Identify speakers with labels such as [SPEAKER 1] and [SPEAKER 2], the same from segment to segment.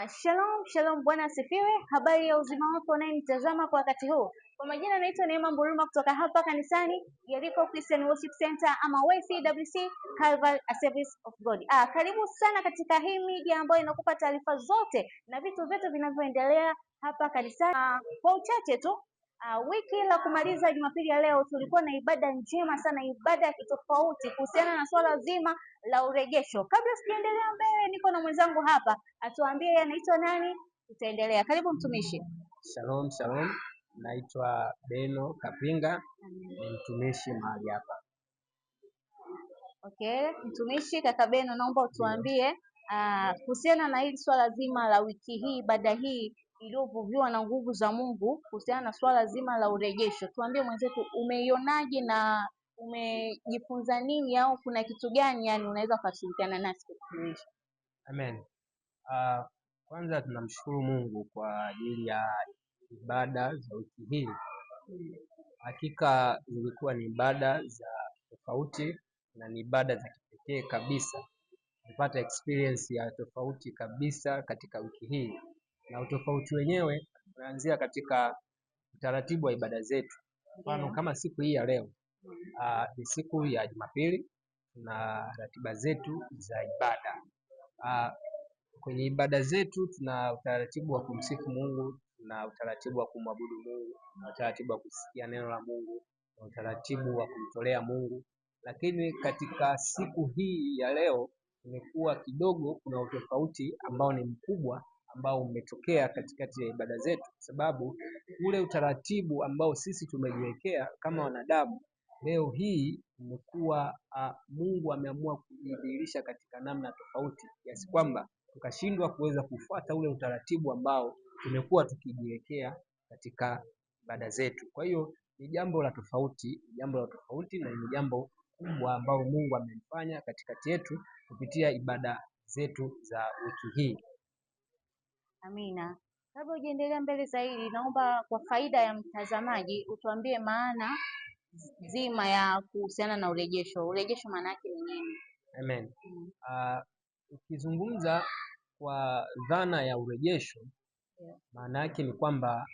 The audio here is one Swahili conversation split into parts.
[SPEAKER 1] Shalom, shalom, Bwana asifiwe. Habari ya uzima wako unayenitazama kwa wakati huu. Kwa majina naitwa Neema Mburuma kutoka hapa kanisani Yeriko Christian Worship Center ama YCWC Calvary Service of God. Karibu sana katika hii media ambayo inakupa taarifa zote na vitu vyote vinavyoendelea hapa kanisani. Kwa uchache tu, wiki la kumaliza Jumapili ya leo tulikuwa na ibada njema sana, ibada ya kitofauti kuhusiana na swala zima la urejesho. Kabla sijaendelea mbele, niko na mwenzangu hapa, atuambie anaitwa nani, tutaendelea. Karibu mtumishi.
[SPEAKER 2] Shalom, shalom. Naitwa Beno Kapinga, ni mtumishi mahali hapa.
[SPEAKER 1] Okay, mtumishi kaka Beno, naomba utuambie kuhusiana na hili swala zima la wiki hii, ibada hii iliyovuviwa na nguvu za Mungu kuhusiana na swala zima la urejesho. Tuambie mwenzetu, umeionaje na umejifunza nini, au kuna kitu gani yani unaweza kushirikiana nasi kutumishi?
[SPEAKER 2] Amen. Kwanza tunamshukuru Mungu kwa ajili ya ibada za wiki hii. Hakika zilikuwa ni ibada za tofauti na ni ibada za kipekee kabisa. Nilipata experience ya tofauti kabisa katika wiki hii, na utofauti wenyewe unaanzia katika utaratibu wa ibada zetu. Mfano kama siku hii ya leo ni siku ya Jumapili na ratiba zetu za ibada. Kwenye ibada zetu tuna utaratibu wa kumsifu Mungu, tuna utaratibu wa kumwabudu Mungu, tuna utaratibu wa kusikia neno la Mungu, tuna utaratibu wa kumtolea Mungu. Lakini katika siku hii ya leo imekuwa kidogo kuna utofauti ambao ni mkubwa ambao umetokea katikati ya ibada zetu, kwa sababu ule utaratibu ambao sisi tumejiwekea kama wanadamu leo hii umekuwa Mungu ameamua kujidhihirisha katika namna tofauti, kiasi kwamba tukashindwa kuweza kufuata ule utaratibu ambao tumekuwa tukijiwekea katika ibada zetu. Kwa hiyo ni jambo la tofauti, na ni jambo kubwa ambalo Mungu amelifanya katikati yetu kupitia ibada zetu za wiki hii.
[SPEAKER 1] Amina. Kabla hujaendelea mbele zaidi, naomba kwa faida ya mtazamaji utuambie maana zima ya kuhusiana na urejesho. Urejesho maana yake ni nini?
[SPEAKER 2] Amen. Ukizungumza kwa dhana ya urejesho, maana yake ni kwamba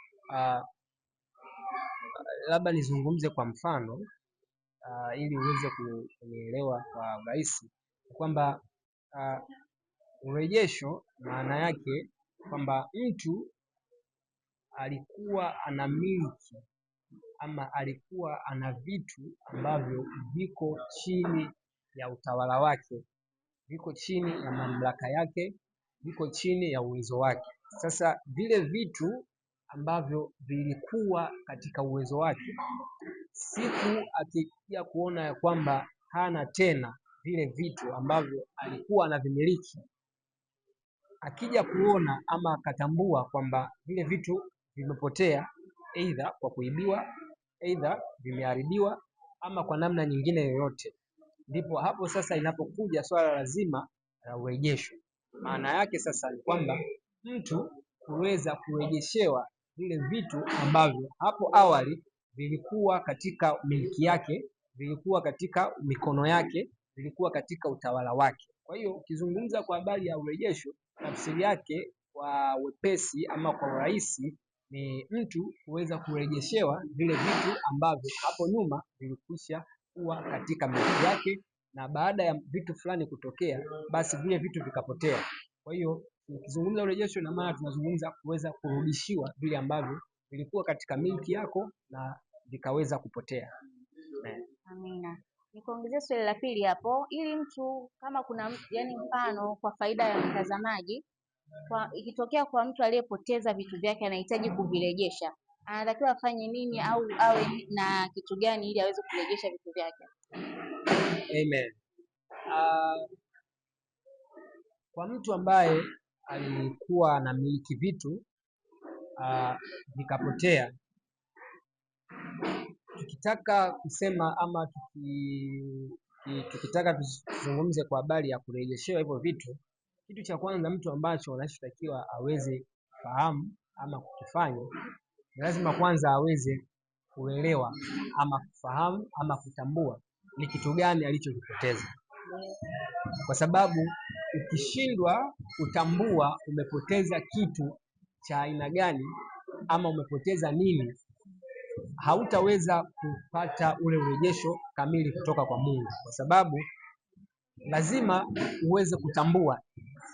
[SPEAKER 2] labda nizungumze kwa mfano ili uweze kunielewa kwa urahisi, kwamba urejesho maana yake kwamba mtu alikuwa anamiliki ama alikuwa ana vitu ambavyo viko chini ya utawala wake, viko chini ya mamlaka yake, viko chini ya uwezo wake. Sasa vile vitu ambavyo vilikuwa katika uwezo wake, siku akija kuona ya kwamba hana tena vile vitu ambavyo alikuwa anavimiliki, akija kuona ama akatambua kwamba vile vitu vimepotea, aidha kwa kuibiwa, aidha vimeharibiwa, ama kwa namna nyingine yoyote, ndipo hapo sasa inapokuja swala lazima la urejesho. Maana yake sasa ni kwamba mtu kuweza kurejeshewa vile vitu ambavyo hapo awali vilikuwa katika miliki yake, vilikuwa katika mikono yake, vilikuwa katika utawala wake. Kwa hiyo ukizungumza kwa habari ya urejesho, tafsiri yake kwa wepesi ama kwa urahisi ni mtu kuweza kurejeshewa vile vitu ambavyo hapo nyuma vilikwisha kuwa katika miliki yake, na baada ya vitu fulani kutokea, basi vile vitu vikapotea. Kwa hiyo ukizungumza urejesho, na maana tunazungumza kuweza kurudishiwa vile ambavyo vilikuwa katika miliki yako na vikaweza kupotea.
[SPEAKER 1] Amina. Nikuongezea swali la pili hapo, ili mtu kama kuna yani mfano kwa faida ya mtazamaji, ikitokea kwa mtu aliyepoteza vitu vyake anahitaji kuvirejesha, anatakiwa afanye nini au awe na kitu gani ili aweze kurejesha vitu vyake?
[SPEAKER 2] Amen. Kwa mtu ambaye alikuwa anamiliki vitu vikapotea, tukitaka kusema ama tukitaka tuzungumze kwa habari ya kurejeshewa hivyo vitu, kitu cha kwanza mtu ambacho anachotakiwa aweze kufahamu ama kukifanya, ni lazima kwanza aweze kuelewa ama kufahamu ama kutambua ni kitu gani alichokipoteza. Kwa sababu ukishindwa kutambua umepoteza kitu cha aina gani ama umepoteza nini, hautaweza kupata ule urejesho kamili kutoka kwa Mungu, kwa sababu lazima uweze kutambua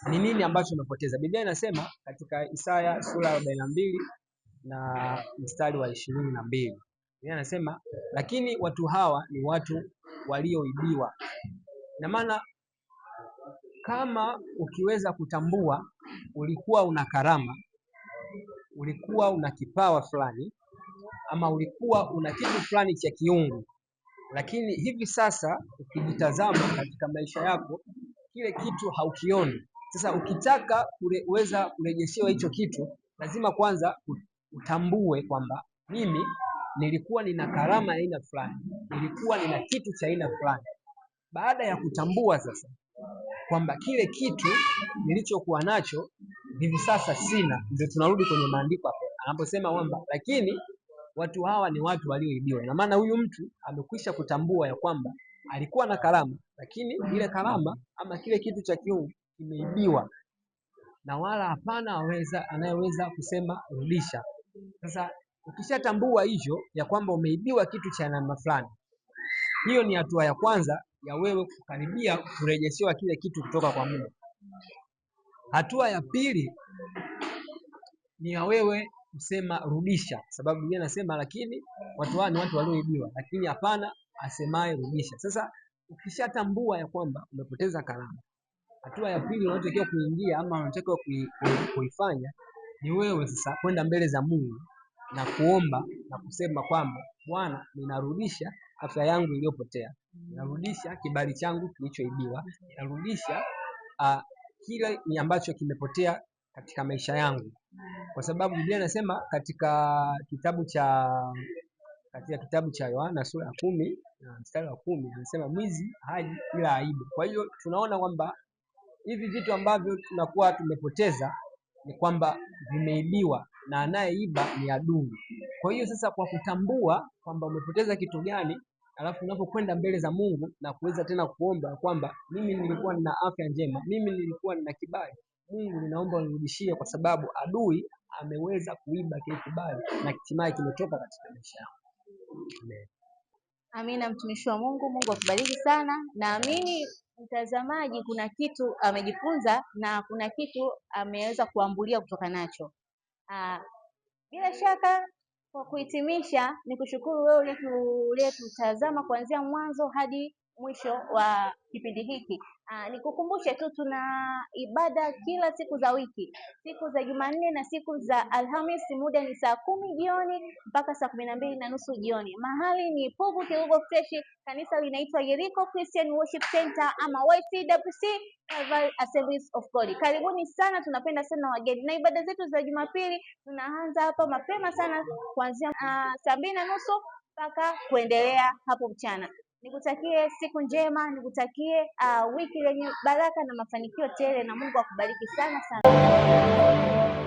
[SPEAKER 2] ni nini ambacho umepoteza. Biblia inasema katika Isaya sura ya 42 na mstari wa 22, Biblia inasema lakini watu hawa ni watu walioibiwa. Na maana kama ukiweza kutambua ulikuwa una karama, ulikuwa una kipawa fulani, ama ulikuwa una kitu fulani cha kiungu, lakini hivi sasa ukijitazama katika maisha yako kile kitu haukioni. Sasa ukitaka kuweza kurejeshewa hicho kitu, lazima kwanza utambue kwamba mimi nilikuwa nina karama ya aina fulani, nilikuwa nina kitu cha aina fulani. Baada ya kutambua sasa kwamba kile kitu nilichokuwa nacho hivi sasa sina, ndio tunarudi kwenye maandiko hapo anaposema kwamba lakini watu hawa ni watu walioibiwa. Na maana huyu mtu amekwisha kutambua ya kwamba alikuwa na karama, lakini ile karama ama kile kitu cha kiungu kimeibiwa, na wala hapana anayeweza kusema rudisha. Sasa ukishatambua hicho ya kwamba umeibiwa kitu cha namna fulani, hiyo ni hatua ya kwanza ya wewe kukaribia kurejeshewa kile kitu kutoka kwa Mungu. Hatua ya pili ni ya wewe kusema rudisha, sababu Biblia inasema lakini watu hawa ni watu walioibiwa, lakini hapana asemaye rudisha. Sasa ukishatambua ya kwamba umepoteza karama, hatua ya pili unayotakiwa kuingia ama unatakiwa kuifanya ni wewe sasa kwenda mbele za Mungu na kuomba na kusema kwamba Bwana, ninarudisha afya yangu iliyopotea, ninarudisha kibali changu kilichoibiwa, ninarudisha kile ni ambacho kimepotea katika maisha yangu. Kwa sababu Biblia inasema katika kitabu cha Yohana sura ya 10 na mstari wa 10 anasema mwizi haji ila aibe. Kwa hiyo tunaona kwamba hivi vitu ambavyo tunakuwa tumepoteza ni kwamba vimeibiwa na anayeiba ni adui. Kwa hiyo sasa kwa kutambua kwamba umepoteza kitu gani, alafu unapokwenda mbele za Mungu na kuweza tena kuomba kwamba mimi nilikuwa nina afya njema, mimi nilikuwa nina kibali, Mungu ninaomba unirudishie kwa sababu adui ameweza kuiba kile kibali na hatimaye kimetoka katika maisha yangu. Amen.
[SPEAKER 1] Amina, mtumishi wa Mungu. Mungu akubariki sana. Naamini mtazamaji kuna kitu amejifunza na kuna kitu ameweza kuambulia kutoka nacho. Bila shaka kwa kuhitimisha, ni kushukuru wewe uliyetutazama kuanzia mwanzo hadi mwisho wa kipindi hiki. Nikukumbushe tu tuna ibada kila siku za wiki, siku za Jumanne na siku za Alhamisi. Muda ni saa 10 jioni mpaka saa 12:30 jioni. Mahali ni Pugu Kirugo Fresh. Kanisa linaitwa Jericho Christian Worship Center ama YCWC, Calvary Assemblies of God. Karibuni sana, tunapenda sana wageni. Na ibada zetu za Jumapili tunaanza hapa mapema sana kuanzia saa 2:30 mpaka kuendelea hapo mchana. Nikutakie siku njema, nikutakie wiki yenye baraka na mafanikio tele, na Mungu akubariki sana sana.